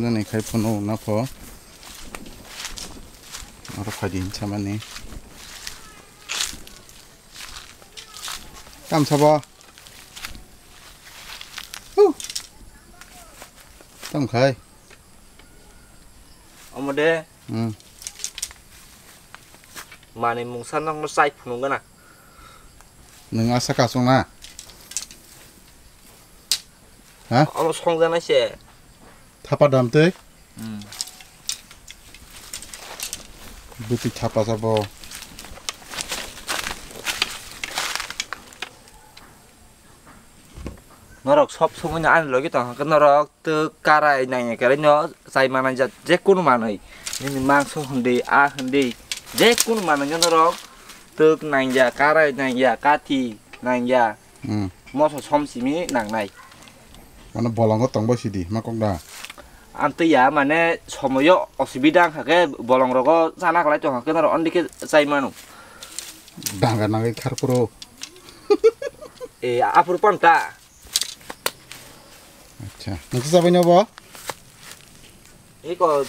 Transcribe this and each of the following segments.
này khai phun ô nó phó nó phải đi chăm anh này cam sao bò tôm khai ông mà đê mà này mùng săn nó say phun cái nào nâng asa cả xuống na hả ông xong ra nó sẽ thapa đam tê buti thapa sao bò nó rọc shop xong cái ăn cái tao cái nó rọc từ caray này cái đấy nó say mà này chết cũng mà này nên mình mang xuống đi hơn đi chết cũng mà nó rọc từ này giờ caray này giờ cá thì này giờ mua xong xí mi nặng này mà nó bò lòng có tông bao xí đi mà cũng đà anh tự giá mà nè xong rồi yo 어시비당 하게 bolong sana kalau itu hakke naro on dikit say manu đang cái khar pro apur ponta अच्छा nanti siapa nya bò Iko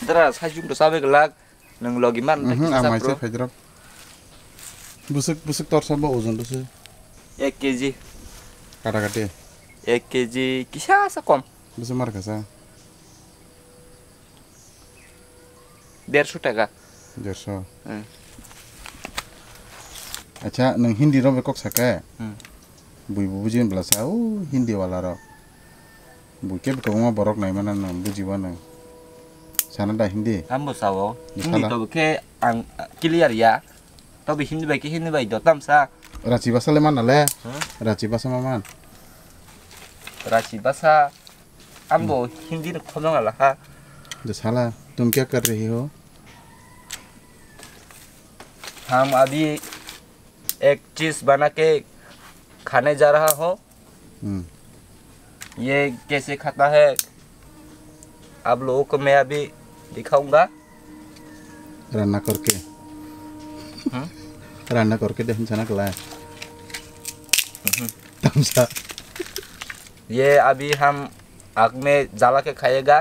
tera sajum do sabe gelak nang logi man amai se fajdrop busuk tor sama ozon tuh 1 kg kata 1 kg kisah sakom busuk marga sa 150 টাকা 150 अच्छा नों हिंदी रो बेकक साके बुइबो बुजिन ब्लासा ओ हिंदी वाला रो बुके बेकमा बरक नाय माना नों बुजिबा नों साना दा Hindi ambo sawo hindi to ke ang clear ya to bi hindi bai do tamsa Ranchi भाषा ले मान ले रांची भाषा मान रांची भाषा ambo hindi न खोलंगा ला हा जो साला तुम क्या कर रही हो हम अभी एक चीज बना के खाने जा रहा हो ये कैसे खाता है आप लोगों को मैं अभी दिखाऊंगा रान्ना करके देख चना कला तमसा ये अभी हम आग में जला के खाएगा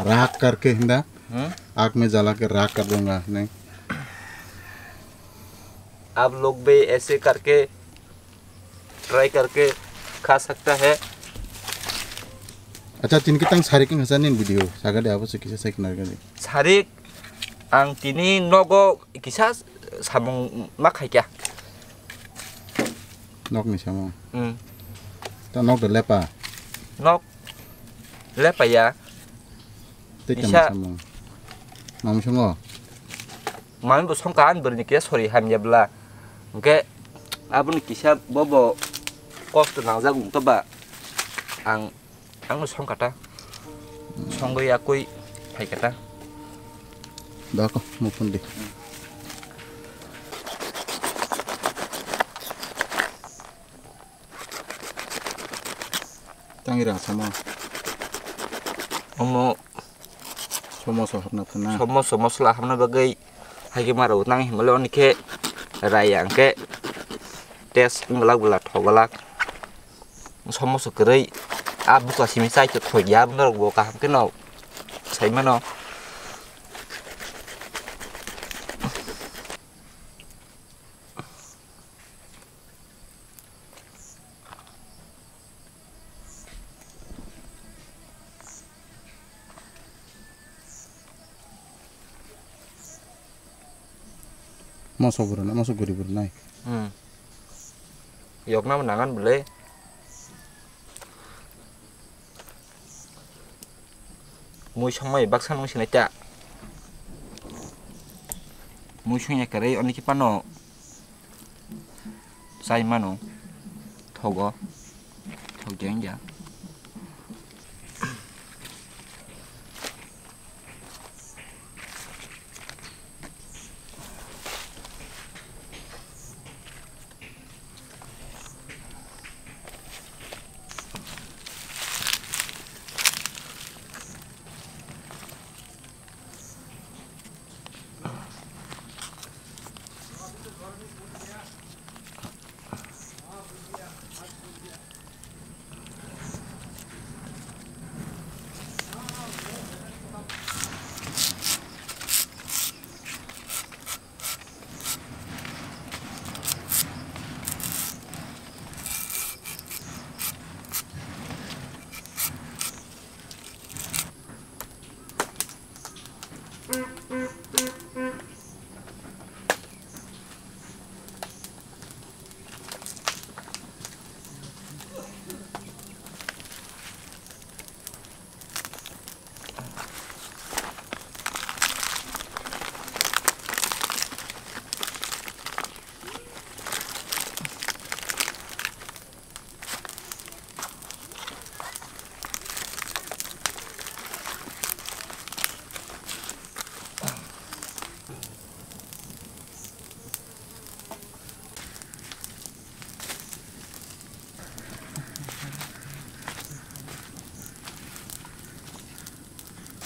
राख करके हिंदा आग में जला के राख कर दूंगा नहीं आप लोग भी ऐसे करके ट्राई करके खा सकता है अच्छा तिनकी तंग सारी किंग हसानिन वीडियो सागा दे आपसे किसे साइक नारगली सारी आं तिनी नगो किसा सामung मा खाइया नक नि सामung ta nok de lepa nok lepa ya te jam samung mam sungo mam bu songkan berni kia sorry ham ya bla oke abun kisah bobo cost nang jagung to ba ang songkata songgo ya kui hai kata da ko mupun di tangira sama omo somo hapna thana somo lah hamna bagai hai ke maro nang himalo ni ke rayang ke tes ngelak bela thogalak somo sekerei abu ka simi sai to ya bener go ka ke no sai mano masuk guri nai yokna menangan bele mui samai baksan mung sina cha mui sunya kare oni ki pano sai mano thogo thog jeng ja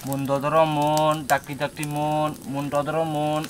Mun dodoro mun, dakti mun dodoro mun.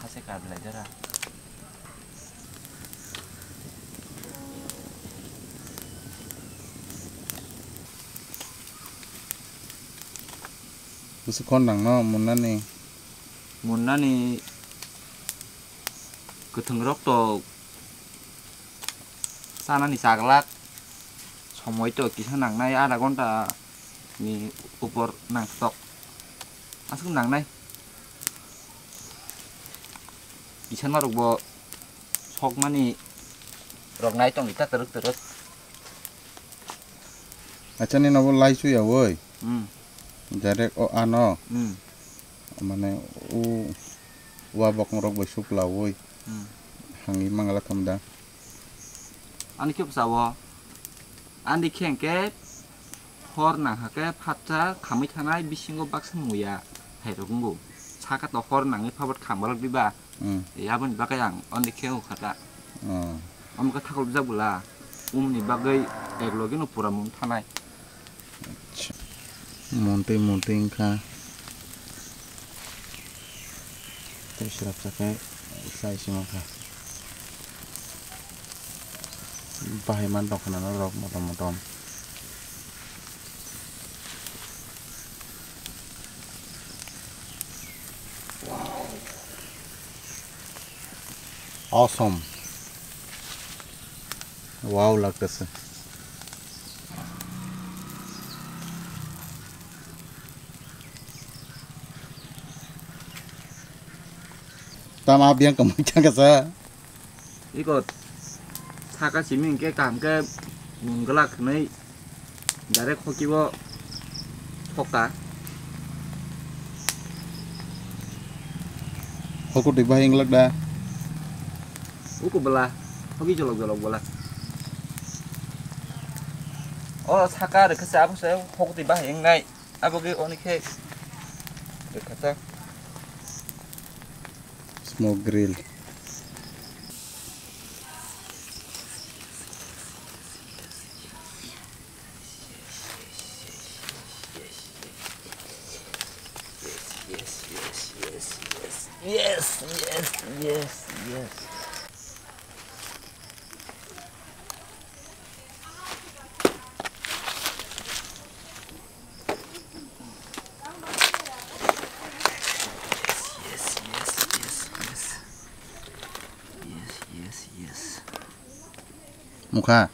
Hasil belajar. Busikon nang no munna nih. Munna nih ketengrok to sana nih saklak সময় তো কিছু নাং নাই আধা ঘন্টা নি উপর নাং স্টক আসুন নাং নাই কিছু না রকব শক মানি রক নাই তং ইটা terus Acha nih nobo laisu ya woi. Jarek o ano. Mane wabok ngorok besuk lah woi. Hangi mangala kamda. Ani kyop sawo Andi khengke hor nang hake phacha khamai thanai bisingo baksa muya hairogungbo saka to hor nangi phabat khambalak diba yabon bakai ang ondi kheu khata amka thakol jabula umni bagai eglogi no pura mum thanai Monte ka terserap sakai sai simaka bahay man dok na rok motom awesome wow লাগতেছে tama biang kemudian kasa ikut saka simin ke kam ke munggelak nei direct hokibo hoka aku di bahing lag dah uku belah hoki jolok bola oh saka de kesa apa saya hok di bahing nai apa ke oni ke kata smoke grill Yes. muka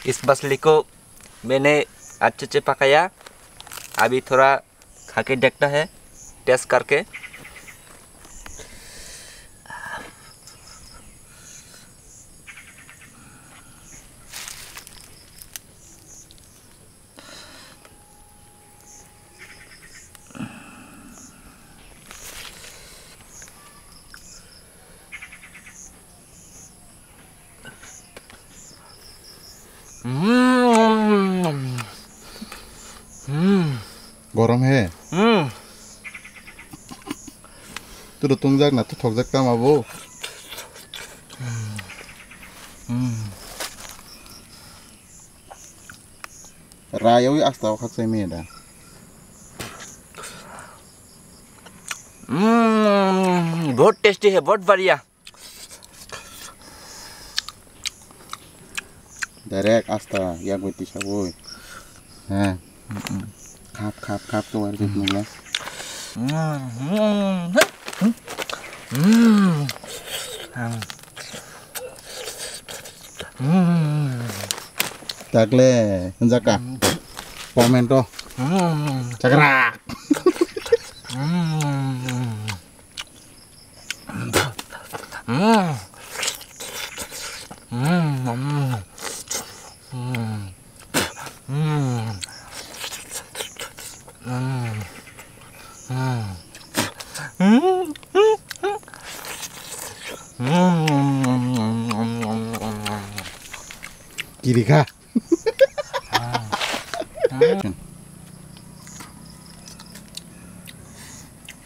इस मछली को मैंने अच्छे से पकाया अभी थोड़ा खा के देखता है टेस्ट करके गरम है तो तुंगजाक ना तो ठोकजाक काम आबो Raya asta khak sai me da. बहुत टेस्टी है, बहुत बढ़िया। Direct asta ya gue tisha boy. Kap tuh warga mulai. Takle, menjaka. Komen toh. Cakrak. Kiri kah?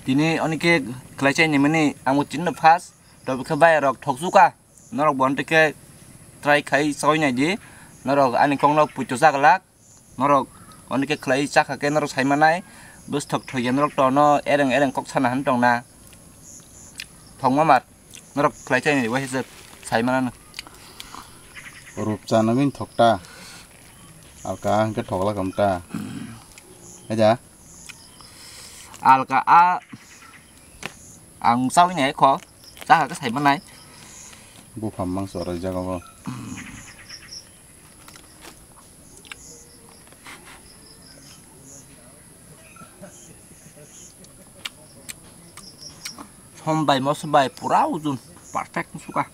Tini onike kelacai ni meni amu cinta pas, tapi kebayar rok thok suka, norok bonte ke try kai soi nya je, norok ani kong norok pucuk saklak, norok onike kelai cak ke norok sai manai, bus thok thok yang norok tono ereng kok sana hantong na, thong mamat, norok kelacai ni wahai sai mana. Rup sana min thokta. Alka ke thok la kamta. Aja. Alka ang sau cái này khó, ta cái thầy bên này. Bu pham mang sora jaga ko. Sampai mau sampai purau tu, perfect suka.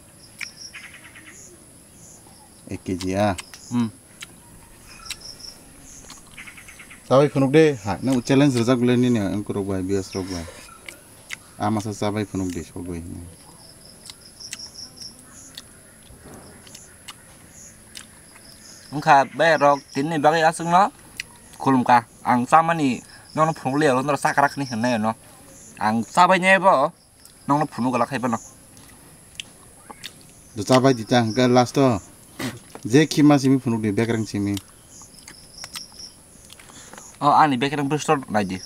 Ekiji ya. Sabai phunuk de ha na challenge rajak guleni ne angko rogbai bias rogbai. Amasa sabai phunuk de sogoi. Mungkin berok tin ni bagi asing no, kulum ka. Ang sama ni, nong phunuk liau nong sakarak ni henai no. Ang sabai ni bo, nong phunuk galak hai no. Do sabai ditang ke last to. Je kima simi phunuk de background simi. Oh, ani background bristol lagi.